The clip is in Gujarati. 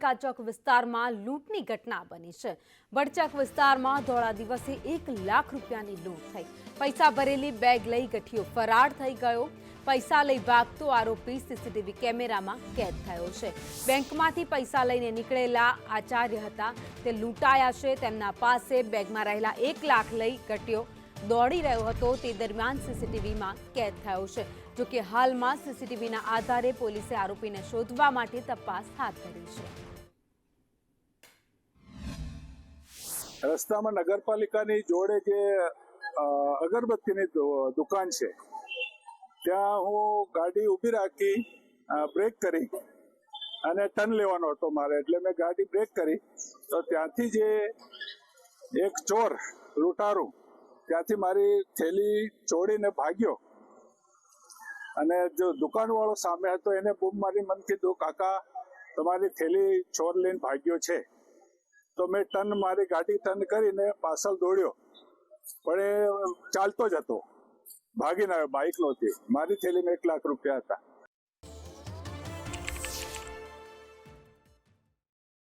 નગરપાલિકા ચોક વિસ્તારમાં લૂંટની ઘટના બની છે। બડચક વિસ્તારમાં ધોળા દિવસે 1 લાખ રૂપિયાની લૂંટ થઈ। પૈસા ભરેલી બેગ લઈ ગઠિયો ફરાર થઈ ગયો। પૈસા લઈ ભાગતો આરોપી સીસીટીવી કેમેરામાં કેદ થયો છે। બેંકમાંથી પૈસા લઈને નીકળેલા આચાર્ય હતા તે લૂંટાયા છે। તેમના પાસે બેગમાં રહેલા 1 લાખ લઈ ગઠિયો દોડી રહ્યો હતો તે દરમિયાન સીસીટીવીમાં કેદ થયો છે। જો કે હાલમાં સીસીટીવીના આધારે પોલીસે આરોપીને શોધવા માટે તપાસ હાથ ધરી છે। રસ્તામાં નગરપાલિકાની જોડે જે અગરબત્તીની દુકાન છે ત્યાં હું ગાડી ઊભી રાખી બ્રેક કરી અને ટર્ન લેવાનો હતો મારે, એટલે મેં ગાડી બ્રેક કરી તો ત્યાંથી જે એક ચોર લૂંટારૂ ત્યાંથી મારી થેલી ચોરીને ભાગ્યો અને જો દુકાનવાળો સામે હતો એને બૂમ મારી મને કીધું, કાકા તમારી થેલી ચોર લઈને ભાગ્યો છે। તો મેં મારી ગાડી ટર્ન કરીને પાછળ દોડ્યો, પણ એ ચાલતો જ હતો, ભાગીને આવ્યો, બાઇક નહોતી। મારી થેલીમાં 1 લાખ રૂપિયા હતા।